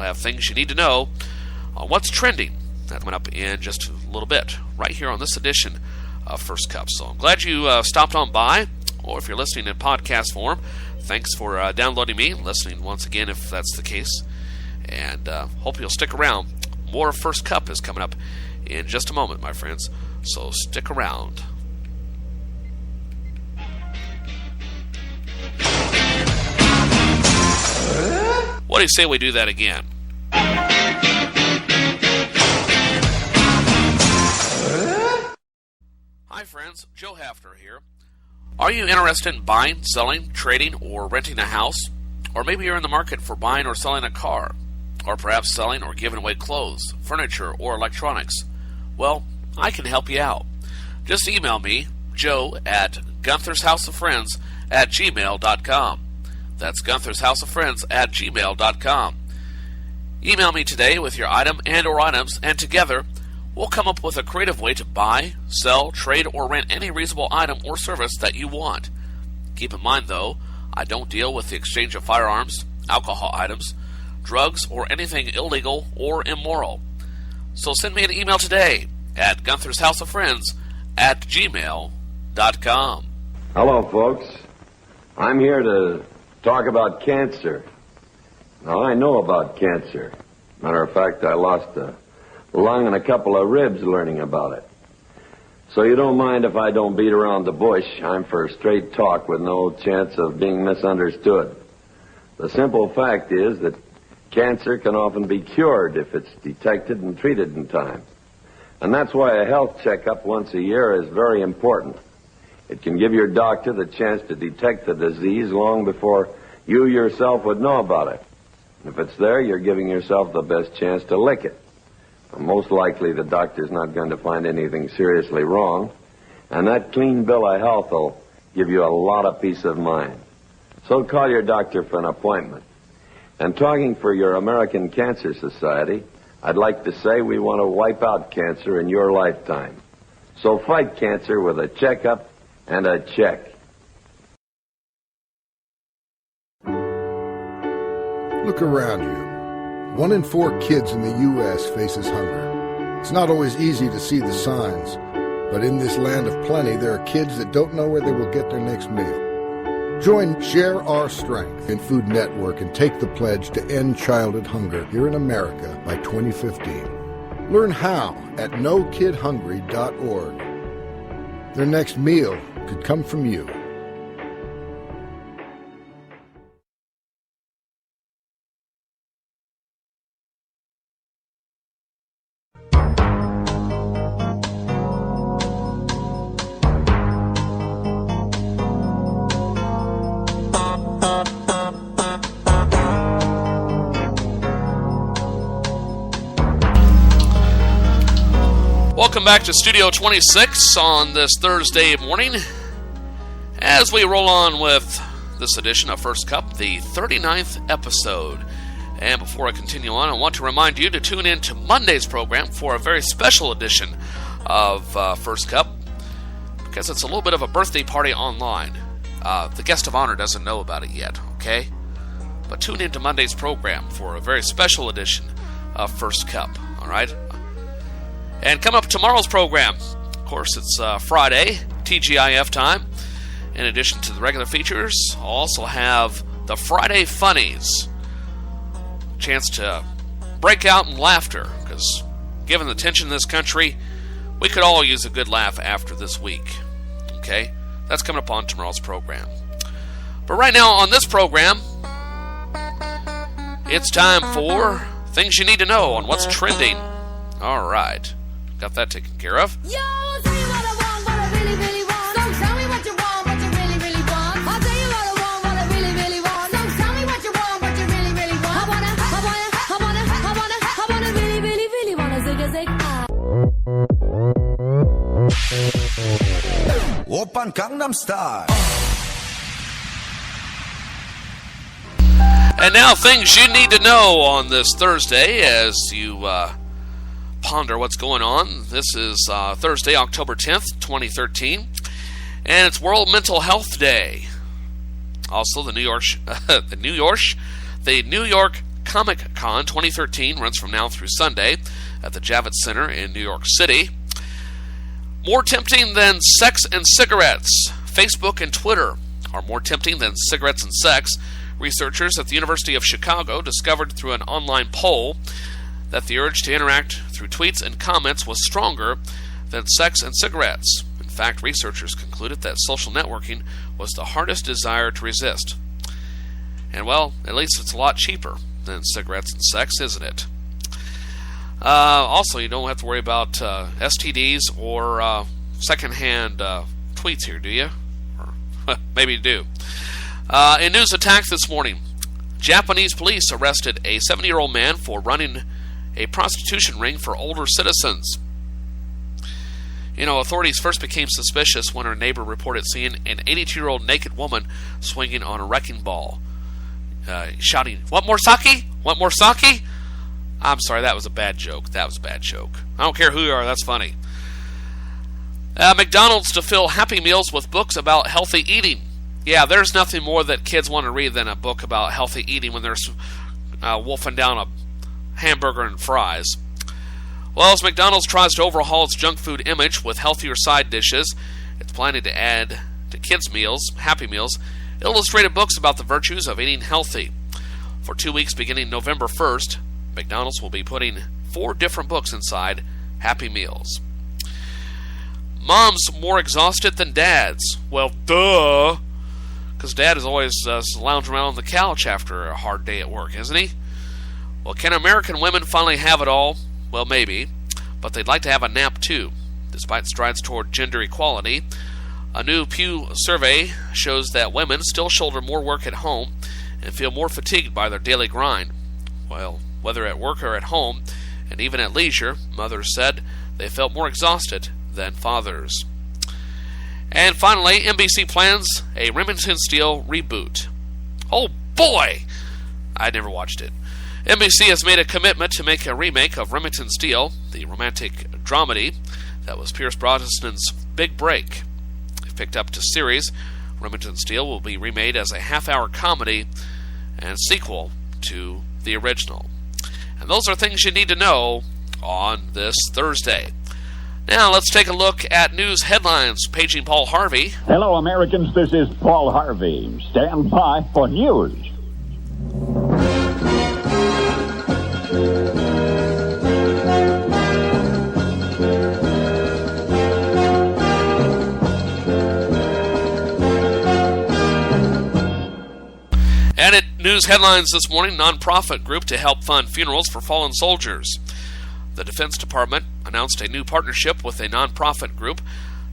we'll have things you need to know on what's trending. That's coming up in just a little bit, right here on this edition of First Cup. So I'm glad you stopped on by, or if you're listening in podcast form, thanks for downloading me, listening once again if that's the case, and hope you'll stick around. More First Cup is coming up in just a moment, my friends, so stick around. What do you say we do that again? Hi friends, Joe Haffner here. Are you interested in buying, selling, trading, or renting a house? Or maybe you're in the market for buying or selling a car? Or perhaps selling or giving away clothes, furniture, or electronics? Well, I can help you out. Just email me, joe@Gunther'sHouseOfFriends@gmail.com. That's Gunther'sHouseOfFriends@gmail.com. Email me today with your item and or items, and together we'll come up with a creative way to buy, sell, trade, or rent any reasonable item or service that you want. Keep in mind, though, I don't deal with the exchange of firearms, alcohol items, drugs, or anything illegal or immoral. So send me an email today at Gunther'sHouseOfFriends@gmail.com. Hello, folks. I'm here to talk about cancer. Now, I know about cancer. Matter of fact, I lost a lung and a couple of ribs learning about it. So you don't mind if I don't beat around the bush. I'm for straight talk with no chance of being misunderstood. The simple fact is that cancer can often be cured if it's detected and treated in time. And that's why a health checkup once a year is very important. It can give your doctor the chance to detect the disease long before you yourself would know about it. If it's there, you're giving yourself the best chance to lick it. Most likely the doctor's not going to find anything seriously wrong, and that clean bill of health will give you a lot of peace of mind. So call your doctor for an appointment. And talking for your American Cancer Society, I'd like to say we want to wipe out cancer in your lifetime. So fight cancer with a checkup and a check. Look around you. 1 in 4 kids in the U.S. faces hunger. It's not always easy to see the signs, but in this land of plenty, there are kids that don't know where they will get their next meal. Join Share Our Strength in Food Network and take the pledge to end childhood hunger here in America by 2015. Learn how at NoKidHungry.org. Their next meal could come from you. Welcome back to Studio 26 on this Thursday morning as we roll on with this edition of First Cup, the 39th episode. And before I continue on, I want to remind you to tune in to Monday's program for a very special edition of First Cup, because it's a little bit of a birthday party online. The guest of honor doesn't know about it yet, okay? But tune in to Monday's program for a very special edition of First Cup, all right? And come up tomorrow's program. Of course, it's Friday, TGIF time. In addition to the regular features, I'll also have the Friday Funnies. Chance to break out in laughter, because given the tension in this country, we could all use a good laugh after this week. Okay? That's coming up on tomorrow's program. But right now on this program, it's time for things you need to know on what's trending. All right. Got that taken care of. Yo, I'll tell you what I want, what I really, really want. So tell me what you want, what you really, really want. I'll tell you what I want, what I really, really want. So tell me what you want, what you really, really want. I wanna really, really, really wanna zig a zig. Oppan Gangnam Style. And now things you need to know on this Thursday as you ponder what's going on. This is Thursday, October 10th, 2013, and it's World Mental Health Day. Also, the New York Comic Con 2013 runs from now through Sunday at the Javits Center in New York City. More tempting than sex and cigarettes. Facebook and Twitter are more tempting than cigarettes and sex. Researchers at the University of Chicago discovered through an online poll that the urge to interact through tweets and comments was stronger than sex and cigarettes. In fact, researchers concluded that social networking was the hardest desire to resist. And well, at least it's a lot cheaper than cigarettes and sex, isn't it? Also, you don't have to worry about STDs or secondhand tweets here, do you? Or maybe you do. In news attack this morning, Japanese police arrested a 70-year-old man for running a prostitution ring for older citizens. Authorities first became suspicious when her neighbor reported seeing an 82-year-old naked woman swinging on a wrecking ball, shouting, "Want more sake? Want more sake?" I'm sorry, that was a bad joke. I don't care who you are, that's funny. McDonald's to fill Happy Meals with books about healthy eating. Yeah, there's nothing more that kids want to read than a book about healthy eating when they're wolfing down a hamburger and fries. Well, as McDonald's tries to overhaul its junk food image with healthier side dishes, it's planning to add to kids' meals, Happy Meals, illustrated books about the virtues of eating healthy. For 2 weeks beginning November 1st, McDonald's will be putting 4 different books inside Happy Meals. Moms more exhausted than dads. Well, duh. Because dad is always lounging around on the couch after a hard day at work, isn't he? Well, can American women finally have it all? Well, maybe. But they'd like to have a nap, too. Despite strides toward gender equality, a new Pew survey shows that women still shoulder more work at home and feel more fatigued by their daily grind. Well, whether at work or at home, and even at leisure, mothers said they felt more exhausted than fathers. And finally, NBC plans a Remington Steele reboot. Oh boy! I never watched it. NBC has made a commitment to make a remake of Remington Steele, the romantic dramedy that was Pierce Brosnan's big break. If picked up to series, Remington Steele will be remade as a half-hour comedy and sequel to the original. And those are things you need to know on this Thursday. Now let's take a look at news headlines. Paging Paul Harvey. Hello, Americans. This is Paul Harvey. Stand by for news. And at news headlines this morning, nonprofit group to help fund funerals for fallen soldiers. The Defense Department announced a new partnership with a nonprofit group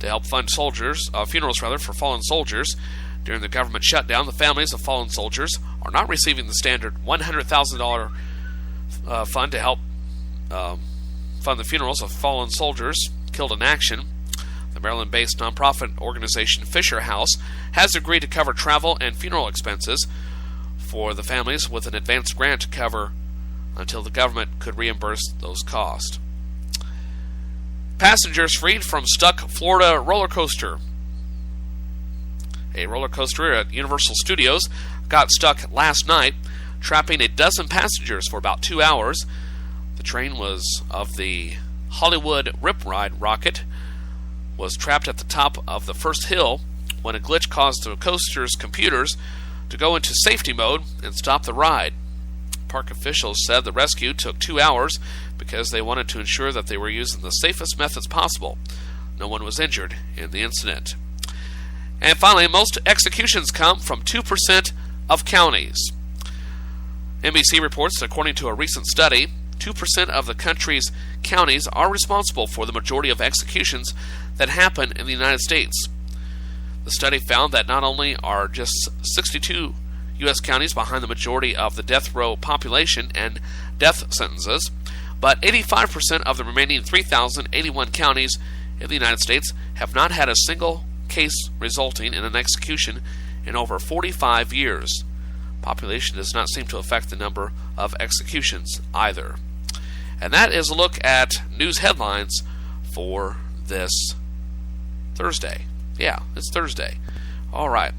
to help fund funerals for fallen soldiers. During the government shutdown, the families of fallen soldiers are not receiving the standard $100,000 fund to help fund the funerals of fallen soldiers killed in action. The Maryland-based nonprofit organization Fisher House has agreed to cover travel and funeral expenses for the families with an advanced grant to cover until the government could reimburse those costs. Passengers freed from stuck Florida roller coaster. A roller coaster at Universal Studios got stuck last night, trapping a dozen passengers for about 2 hours. The train was of the Hollywood Rip Ride rocket, was trapped at the top of the first hill when a glitch caused the coaster's computers to go into safety mode and stop the ride. Park officials said the rescue took 2 hours because they wanted to ensure that they were using the safest methods possible. No one was injured in the incident. And finally, most executions come from 2% of counties. NBC reports that according to a recent study, 2% of the country's counties are responsible for the majority of executions that happen in the United States. The study found that not only are just 62 U.S. counties behind the majority of the death row population and death sentences, but 85% of the remaining 3,081 counties in the United States have not had a single case resulting in an execution in over 45 years. Population does not seem to affect the number of executions either. And that is a look at news headlines for this Thursday. Yeah, it's Thursday. All right.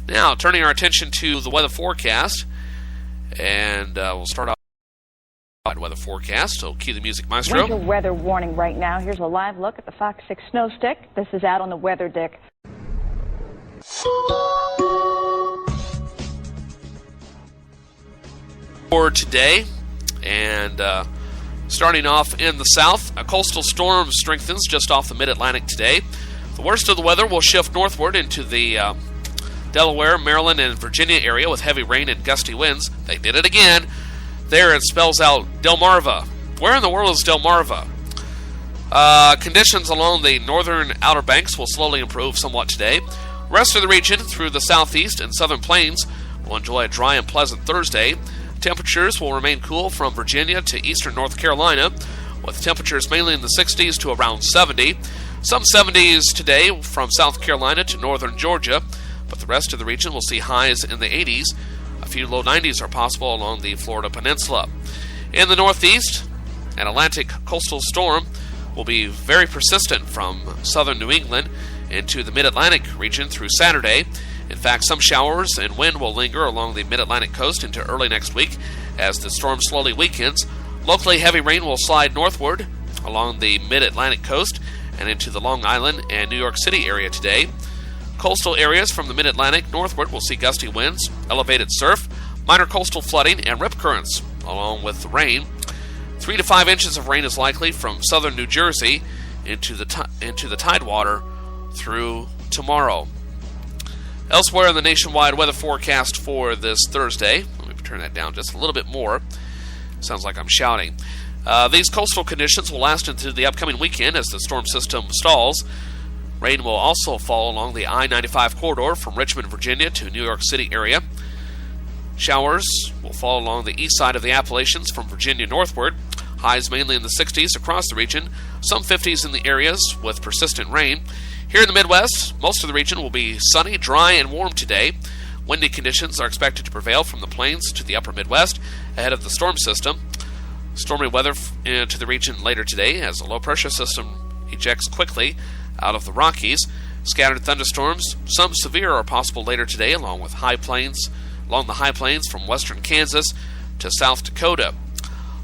Now, turning our attention to the weather forecast, and we'll start off weather forecast. So cue the music, Maestro. Winter weather warning right now. Here's a live look at the Fox 6 snow stick. This is out on the weather dick. For today, and starting off in the south, a coastal storm strengthens just off the mid-Atlantic today. The worst of the weather will shift northward into the Delaware, Maryland, and Virginia area with heavy rain and gusty winds. They did it again. There it spells out Delmarva. Where in the world is Delmarva? Conditions along the northern Outer Banks will slowly improve somewhat today. Rest of the region through the southeast and southern plains will enjoy a dry and pleasant Thursday. Temperatures will remain cool from Virginia to eastern North Carolina, with temperatures mainly in the 60s to around 70. Some 70s today from South Carolina to northern Georgia, but the rest of the region will see highs in the 80s. A few low 90s are possible along the Florida Peninsula. In the northeast, an Atlantic coastal storm will be very persistent from southern New England into the mid-Atlantic region through Saturday. In fact, some showers and wind will linger along the mid-Atlantic coast into early next week as the storm slowly weakens. Locally, heavy rain will slide northward along the mid-Atlantic coast and into the Long Island and New York City area today. Coastal areas from the mid-Atlantic northward will see gusty winds, elevated surf, minor coastal flooding, and rip currents, along with the rain. 3 to 5 inches of rain is likely from southern New Jersey into the tidewater through tomorrow. Elsewhere in the nationwide weather forecast for this Thursday, let me turn that down just a little bit more. Sounds like I'm shouting. These coastal conditions will last into the upcoming weekend as the storm system stalls. Rain will also fall along the I-95 corridor from Richmond, Virginia to New York City area. Showers will fall along the east side of the Appalachians from Virginia northward. Highs mainly in the 60s across the region, some 50s in the areas with persistent rain. Here in the Midwest, most of the region will be sunny, dry, and warm today. Windy conditions are expected to prevail from the plains to the upper Midwest ahead of the storm system. Stormy weather into the region later today as a low-pressure system ejects quickly out of the Rockies. Scattered thunderstorms, some severe, are possible later today along the high plains from western Kansas to South Dakota.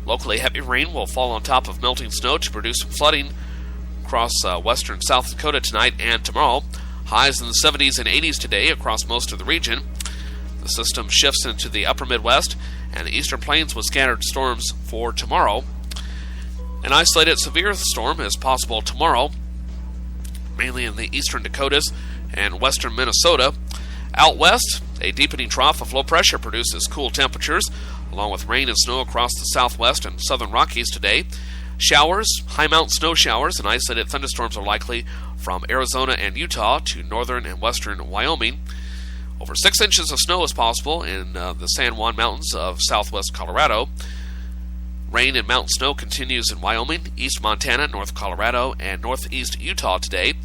Locally, heavy rain will fall on top of melting snow to produce some flooding across western South Dakota tonight and tomorrow. Highs in the 70s and 80s today across most of the region. The system shifts into the upper Midwest and the eastern plains with scattered storms for tomorrow. An isolated severe storm is possible tomorrow, mainly in the eastern Dakotas and western Minnesota. Out west, a deepening trough of low pressure produces cool temperatures, along with rain and snow across the southwest and southern Rockies today. Showers, high mountain snow showers, and isolated thunderstorms are likely from Arizona and Utah to northern and western Wyoming. Over 6 inches of snow is possible in the San Juan Mountains of southwest Colorado. Rain and mountain snow continues in Wyoming, east Montana, north Colorado, and northeast Utah today.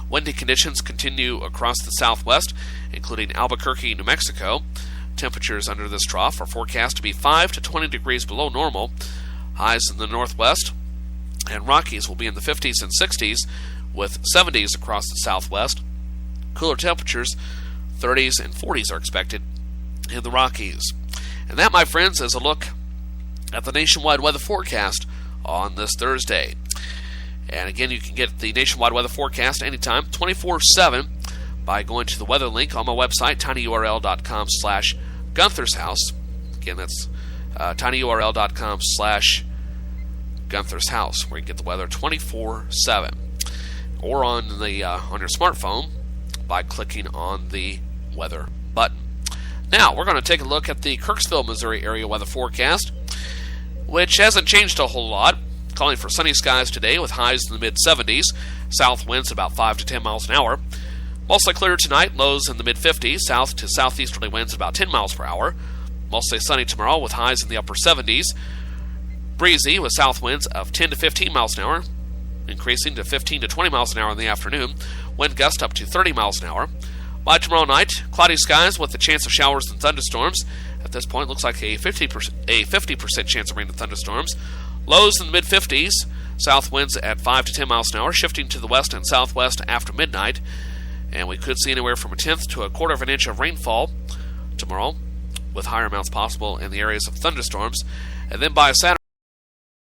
Windy conditions continue across the southwest, including Albuquerque, New Mexico. Temperatures under this trough are forecast to be 5 to 20 degrees below normal. Highs in the northwest and Rockies will be in the 50s and 60s, with 70s across the southwest. Cooler temperatures, 30s and 40s, are expected in the Rockies. And that, my friends, is a look at the nationwide weather forecast on this Thursday. And again, you can get the nationwide weather forecast anytime, 24/7, by going to the weather link on my website, tinyurl.com/Gunther's House. Again, that's tinyurl.com/Gunther's House, where you can get the weather 24/7, or on your smartphone by clicking on the weather button. Now, we're going to take a look at the Kirksville, Missouri area weather forecast, which hasn't changed a whole lot. Calling for sunny skies today with highs in the mid-70s, south winds about 5 to 10 miles an hour. Mostly clear tonight, lows in the mid-50s, south to southeasterly winds about 10 miles per hour. Mostly sunny tomorrow with highs in the upper 70s. Breezy with south winds of 10 to 15 miles an hour, increasing to 15 to 20 miles an hour in the afternoon. Wind gust up to 30 miles an hour. By tomorrow night, cloudy skies with the chance of showers and thunderstorms. At this point, looks like a 50% chance of rain and thunderstorms. Lows in the mid-50s, south winds at 5 to 10 miles an hour, shifting to the west and southwest after midnight. And we could see anywhere from 1/10 to 1/4 of an inch of rainfall tomorrow, with higher amounts possible in the areas of thunderstorms. And then by Saturday,